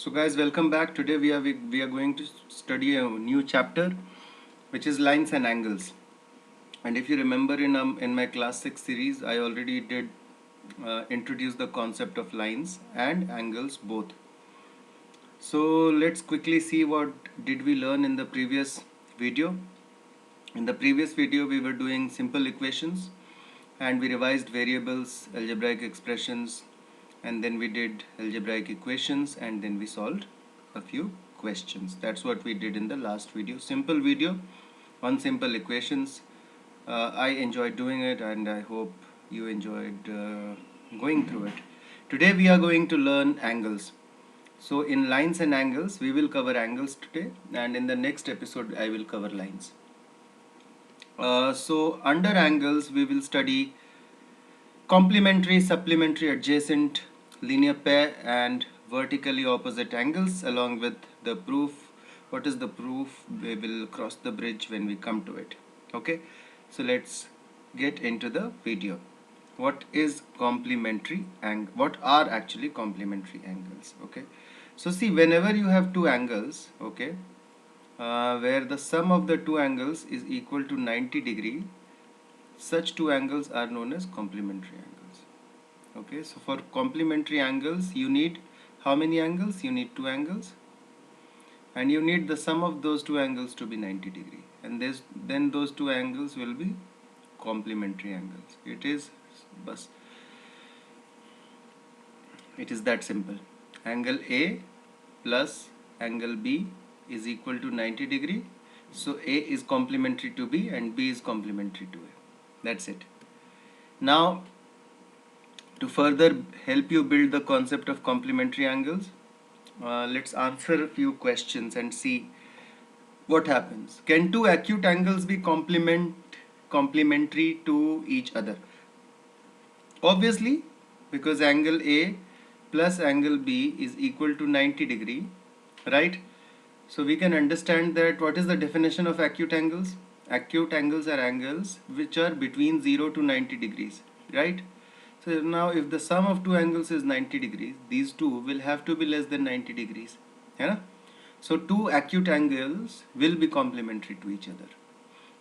So guys, welcome back. Today we are going to study a new chapter, which is lines and angles. And if you remember in my class 6 series, I already did introduce the concept of lines and angles both. So let's quickly see what did we learn in the previous video. In the previous video, we were doing simple equations, and we revised variables, algebraic expressions, and then we did algebraic equations, and then we solved a few questions. That's what we did in the last video. Simple video on simple equations. I enjoyed doing it, and I hope you enjoyed going through it. Today we are going to learn angles. So in lines and angles, we will cover angles today, and in the next episode I will cover lines. So under angles we will study complementary, supplementary, adjacent, linear pair and vertically opposite angles, along with the proof. What is the proof? We will cross the bridge when we come to it. Okay, so let's get into the video. What is complementary angle? What are actually complementary angles? Okay, so see, whenever you have two angles, okay, where the sum of the two angles is equal to 90 degree, such two angles are known as complementary angles. Okay, so for complementary angles you need how many angles? You need two angles, and you need the sum of those two angles to be 90 degree, and then those two angles will be complementary angles. It is that simple. Angle A plus angle B is equal to 90 degree, so A is complementary to B and B is complementary to A. That's it. Now, to further help you build the concept of complementary angles, let's answer a few questions and see what happens. Can two acute angles be complementary to each other? Obviously, because angle A plus angle B is equal to 90 degree, right? So we can understand that what is the definition of acute angles? Acute angles are angles which are between 0 to 90 degrees, right? So now if the sum of two angles is 90 degrees, these two will have to be less than 90 degrees. Yeah? So two acute angles will be complementary to each other.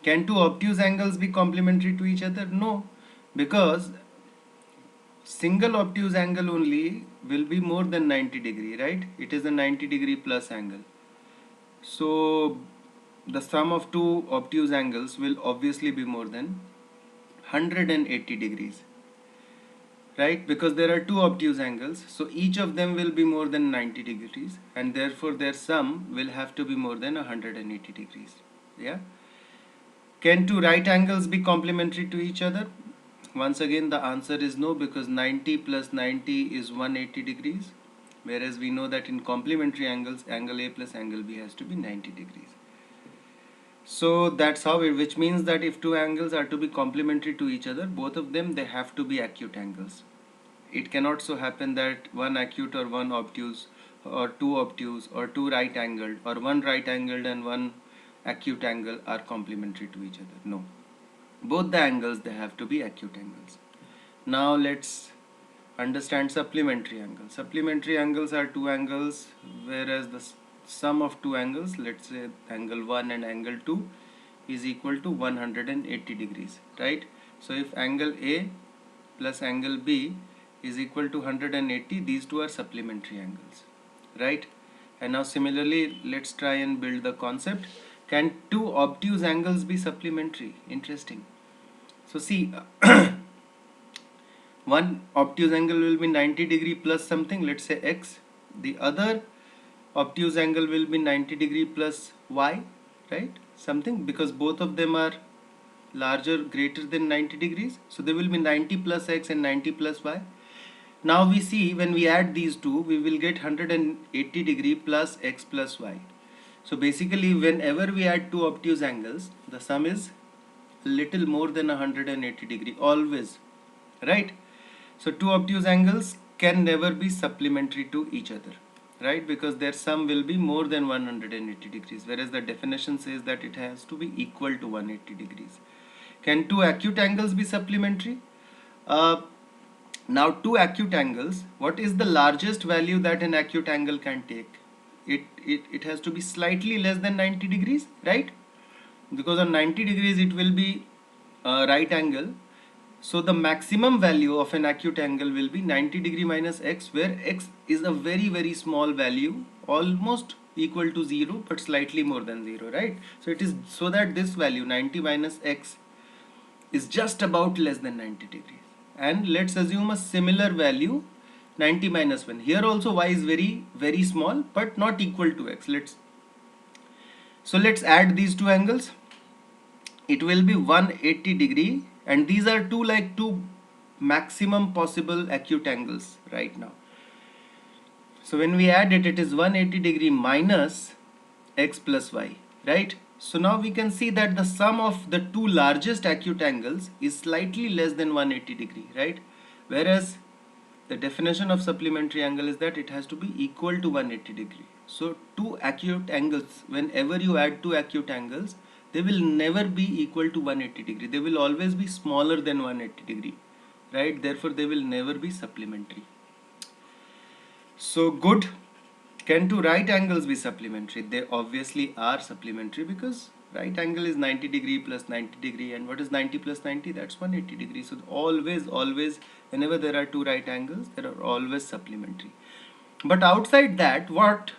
Can two obtuse angles be complementary to each other? No, because single obtuse angle only will be more than 90 degree, right? It is a 90 degree plus angle. So the sum of two obtuse angles will obviously be more than 180 degrees, right? Because there are two obtuse angles, so each of them will be more than 90 degrees, and therefore their sum will have to be more than 180 degrees. Yeah. Can two right angles be complementary to each other? Once again the answer is no, because 90 plus 90 is 180 degrees, whereas we know that in complementary angles, angle A plus angle B has to be 90 degrees. So that's how it, which means that if two angles are to be complementary to each other, both of them, they have to be acute angles. It cannot so happen that one acute or one obtuse or two obtuse or two right angled or one right angled and one acute angle are complementary to each other. No, both the angles, they have to be acute angles. Now let's understand supplementary angles. Supplementary angles are two angles whereas the sum of two angles, let's say angle 1 and angle 2, is equal to 180 degrees, right? So if angle A plus angle B is equal to 180, these two are supplementary angles, right? And now similarly, let's try and build the concept. Can two obtuse angles be supplementary? Interesting. So see, one obtuse angle will be 90 degree plus something, let's say x. The other obtuse angle will be 90 degree plus y, right? Something, because both of them are larger, greater than 90 degrees. So there will be 90 plus x and 90 plus y. Now we see when we add these two, we will get 180 degree plus x plus y. So basically whenever we add two obtuse angles, the sum is little more than 180 degree always, right? So two obtuse angles can never be supplementary to each other, right? Because their sum will be more than 180 degrees, whereas the definition says that it has to be equal to 180 degrees. Can two acute angles be supplementary? Uh, Now two acute angles, what is the largest value that an acute angle can take? It has to be slightly less than 90 degrees, right? Because on 90 degrees it will be a right angle. So the maximum value of an acute angle will be 90 degree minus x, where x is a very small value, almost equal to 0 but slightly more than 0, right? So it is so that this value 90 minus x is just about less than 90 degrees. And let's assume a similar value 90 minus 1. Here also y is very small but not equal to x. Let's add these two angles. It will be 180 degree, and these are two maximum possible acute angles right now. So when we add it, it is 180 degree minus x plus y, right? So now we can see that the sum of the two largest acute angles is slightly less than 180 degree, right? Whereas the definition of supplementary angle is that it has to be equal to 180 degree. So two acute angles, whenever you add two acute angles, they will never be equal to 180 degree. They will always be smaller than 180 degree, right? Therefore they will never be supplementary. So good. Can two right angles be supplementary? They obviously are supplementary, because right angle is 90 degree plus 90 degree, and what is 90 plus 90? That's 180 degree. So always whenever there are two right angles, there are always supplementary. But outside that, what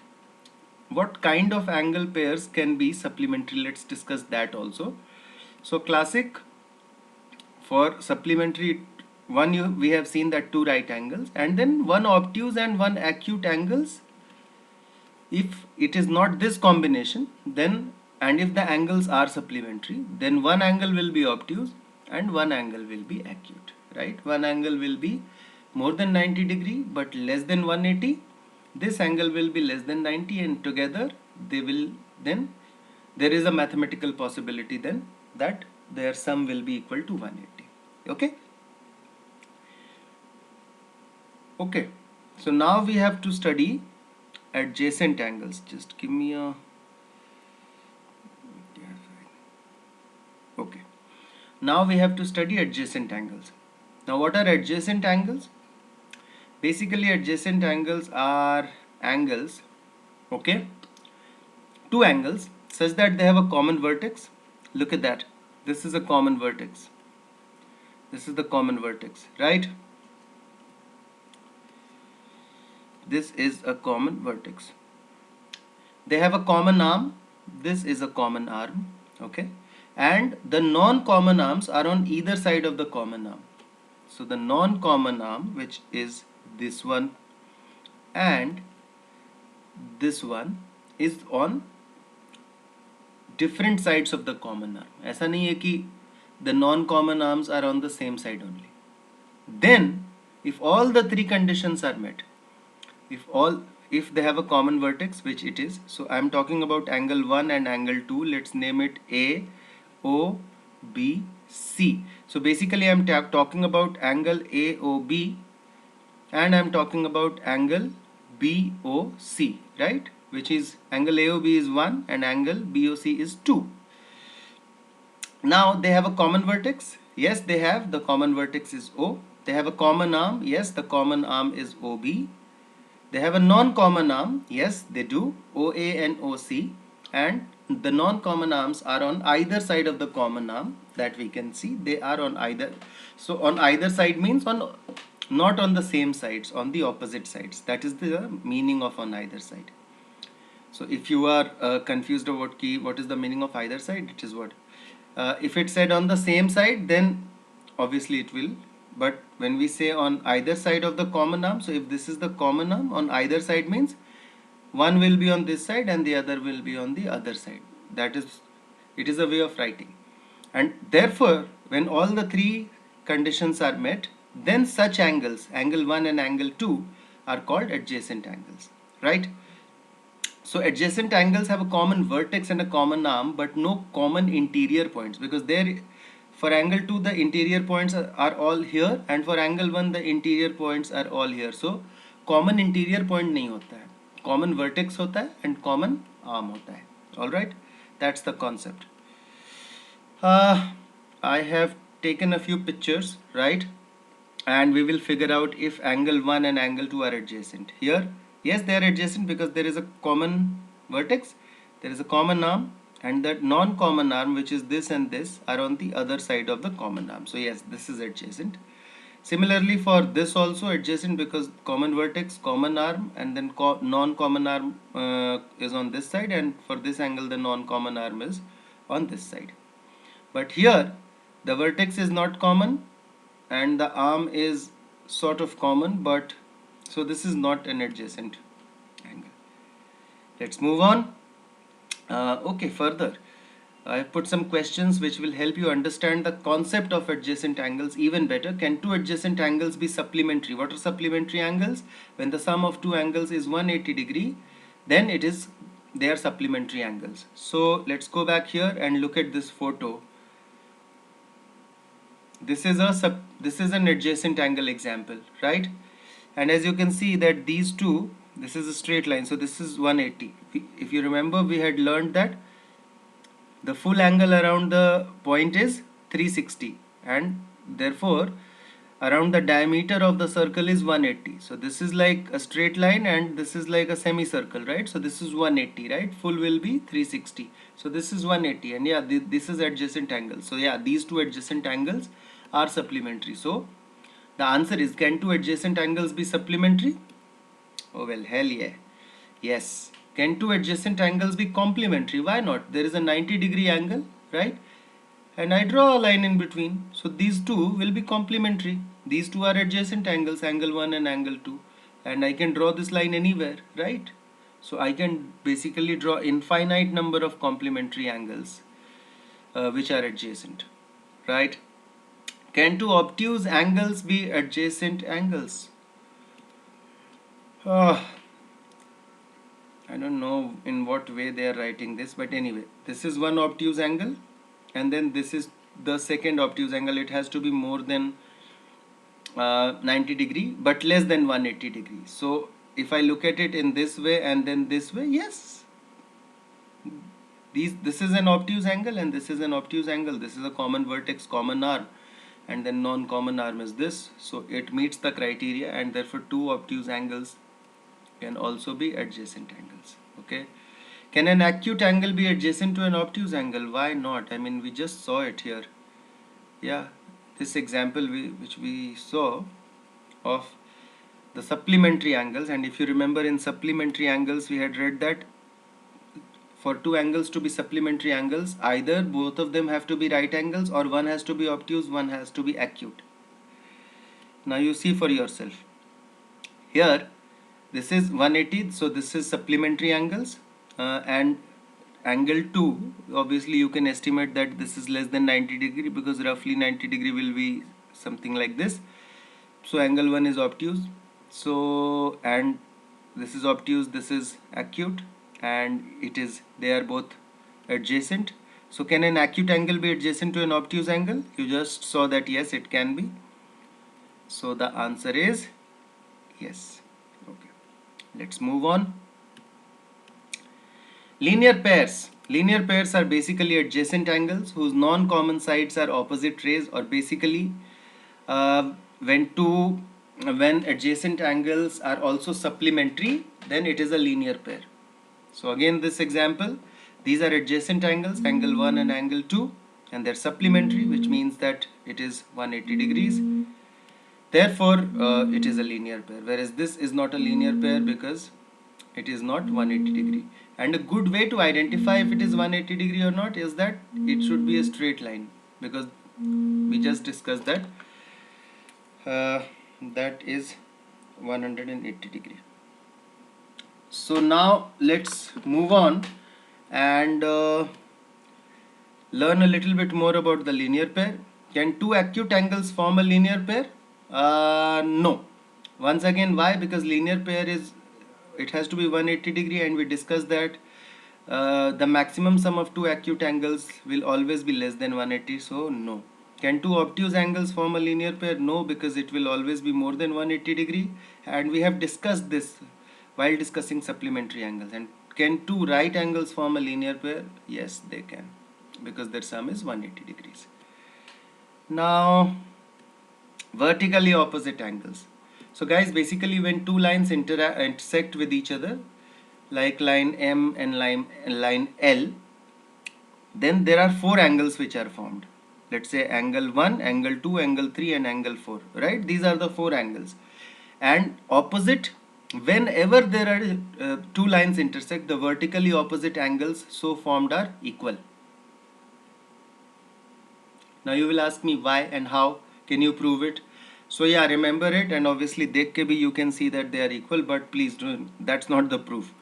kind of angle pairs can be supplementary? Let's discuss that also. So classic for supplementary, we have seen that two right angles, and then one obtuse and one acute angles. If it is not this combination, then, and if the angles are supplementary, then one angle will be obtuse and one angle will be acute, right? One angle will be more than 90 degree but less than 180. This angle will be less than 90, and together they will, then there is a mathematical possibility then that their sum will be equal to 180. Okay, so now we have to study adjacent angles. Just give me a, okay, now we have to study adjacent angles. Now what are adjacent angles? Basically adjacent angles are angles, okay, two angles such that they have a common vertex. Look at that, this is a common vertex, this is the common vertex, right? This is a common vertex. They have a common arm, this is a common arm, okay, and the non-common arms are on either side of the common arm. So the non-common arm, which is this one and this one, is on different sides of the common arm. ऐसा नहीं है कि the non-common arms are on the same side only. Then if all the three conditions are met, if they have a common vertex, which it is, so I am talking about angle 1 and angle 2, let's name it A, O, B, C. So basically I am talking about angle AOB, and I am talking about angle BOC, right? Which is angle AOB is 1 and angle BOC is 2. Now they have a common vertex. Yes, they have. The common vertex is O. They have a common arm. Yes, the common arm is OB. They have a non-common arm. Yes, they do. OA and OC. And the non-common arms are on either side of the common arm, that we can see. They are on either. So on either side means on, not on the same sides, on the opposite sides. That is the meaning of on either side. So if you are confused about what is the meaning of either side, it is what? If it said on the same side, then obviously it will. But when we say on either side of the common arm, so if this is the common arm, on either side means one will be on this side and the other will be on the other side. That is, it is a way of writing. And therefore, when all the three conditions are met, then such angles, angle 1 and angle 2, are called adjacent angles, right? So adjacent angles have a common vertex and a common arm, but no common interior points, because there, for angle 2 the interior points are all here, and for angle 1 the interior points are all here. So common interior point नहीं होता है, common vertex होता है and common arm होता है. All right, that's the concept. I have taken a few pictures, right? and we will figure out if angle 1 and angle 2 are adjacent. Here, yes, they are adjacent because there is a common vertex, there is a common arm, and that non-common arm, which is this and this, are on the other side of the common arm. So yes, this is adjacent. Similarly for this also adjacent because common vertex, common arm, and then non-common arm is on this side, and for this angle the non-common arm is on this side. But here the vertex is not common and the arm is sort of common, but so this is not an adjacent angle. Let's move on. Okay, further I have put some questions which will help you understand the concept of adjacent angles even better. Can two adjacent angles be supplementary? What are supplementary angles? When the sum of two angles is 180 degree, then they are supplementary angles. So let's go back here and look at this photo. This is an adjacent angle example, right? And as you can see that these two, this is a straight line, so this is 180. If you remember, we had learned that the full angle around the point is 360, and therefore around the diameter of the circle is 180. So this is like a straight line and this is like a semicircle, right? So this is 180, right? Full will be 360. So this is 180, and yeah, this is adjacent angle. So yeah, these two adjacent angles are supplementary. So the answer is, can two adjacent angles be supplementary? Oh well, hell yeah. Yes. Can two adjacent angles be complementary? Why not? There is a 90-degree angle, right? And I draw a line in between. So these two will be complementary. These two are adjacent angles, angle 1 and angle 2. And I can draw this line anywhere, right? So I can basically draw infinite number of complementary angles which are adjacent, right? Can two obtuse angles be adjacent angles? I don't know in what way they are writing this, but anyway, this is one obtuse angle, and then this is the second obtuse angle. It has to be more than 90 degree, but less than 180 degrees. So if I look at it in this way and then this way, yes, this is an obtuse angle and this is an obtuse angle. This is a common vertex, common arm, and then non-common arm is this. So it meets the criteria, and therefore two obtuse angles can also be adjacent angles. Okay, can an acute angle be adjacent to an obtuse angle? Why not? I mean, we just saw it here. Yeah, this example which we saw of the supplementary angles, and if you remember, in supplementary angles we had read that for two angles to be supplementary angles, either both of them have to be right angles, or one has to be obtuse, one has to be acute. Now you see for yourself. Here this is 180, so this is supplementary angles, and angle 2, obviously you can estimate that this is less than 90 degree because roughly 90 degree will be something like this. So angle 1 is obtuse, so, and this is obtuse, this is acute, and they are both adjacent. So can an acute angle be adjacent to an obtuse angle? You just saw that yes, it can be. So the answer is yes. Okay, let's move on. Linear pairs. Linear pairs are basically adjacent angles whose non-common sides are opposite rays, or basically when adjacent angles are also supplementary, then it is a linear pair. So again, this example, these are adjacent angles, angle 1 and angle 2, and they're supplementary, which means that it is 180 degrees. Therefore, it is a linear pair, whereas this is not a linear pair because it is not 180 degree. And a good way to identify if it is 180 degree or not is that it should be a straight line, because we just discussed that that is 180 degree. So now let's move on and learn a little bit more about the linear pair. Can two acute angles form a linear pair? No. Once again, why? Because linear pair it has to be 180 degree, and we discussed that the maximum sum of two acute angles will always be less than 180, so no. Can two obtuse angles form a linear pair? No, because it will always be more than 180 degree, and we have discussed this while discussing supplementary angles. And can two right angles form a linear pair? Yes, they can, because their sum is 180 degrees. Now vertically opposite angles. So guys, basically when two lines intersect with each other, like line M and line L, then there are four angles which are formed. Let's say angle 1, angle 2, angle 3 and angle 4, right? These are the four angles. And opposite, whenever there are two lines intersect, the vertically opposite angles so formed are equal. Now you will ask me why and how can you prove it? So yeah, remember it, and obviously dekh ke bhi you can see that they are equal, but please don't, that's not the proof.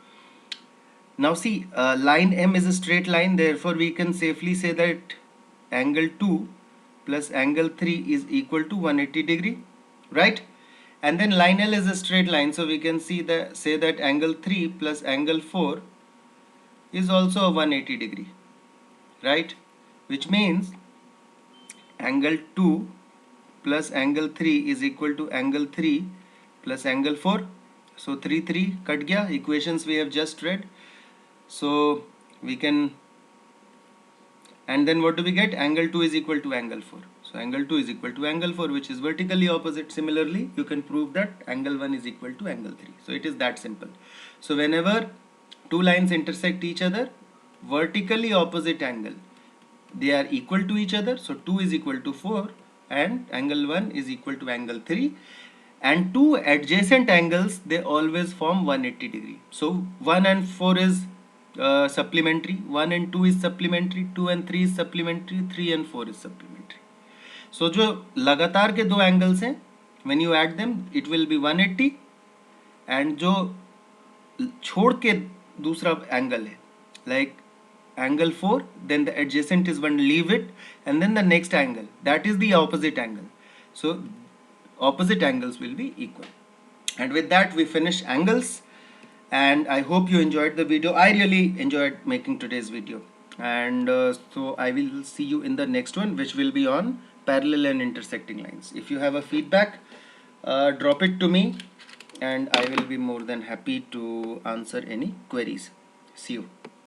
Now see, line M is a straight line, therefore we can safely say that angle 2 plus angle 3 is equal to 180 degree, right? And then line L is a straight line, so we can say that angle 3 plus angle 4 is also a 180 degree, right? Which means angle 2 plus angle 3 is equal to angle 3 plus angle 4. So 3 cut gaya, equations we have just read. So we can, and then what do we get? Angle 2 is equal to angle 4. So angle 2 is equal to angle 4, which is vertically opposite. Similarly, you can prove that angle 1 is equal to angle 3. So it is that simple. So whenever two lines intersect each other, vertically opposite angle, they are equal to each other. So 2 is equal to 4 and angle 1 is equal to angle 3. And two adjacent angles, they always form 180 degree. So 1 and 4 is supplementary, 1 and 2 is supplementary, 2 and 3 is supplementary, 3 and 4 is supplementary. So जो लगातार के दो angles हैं, when you add them it will be 180, and जो छोड़ के दूसरा angle है, like angle 4, then the adjacent is one, leave it, and then the next angle, that is the opposite angle. So opposite angles will be equal. And with that we finish angles, and I hope you enjoyed the video. I really enjoyed making today's video, and so I will see you in the next one, which will be on parallel and intersecting lines. If you have a feedback, drop it to me and I will be more than happy to answer any queries. See you.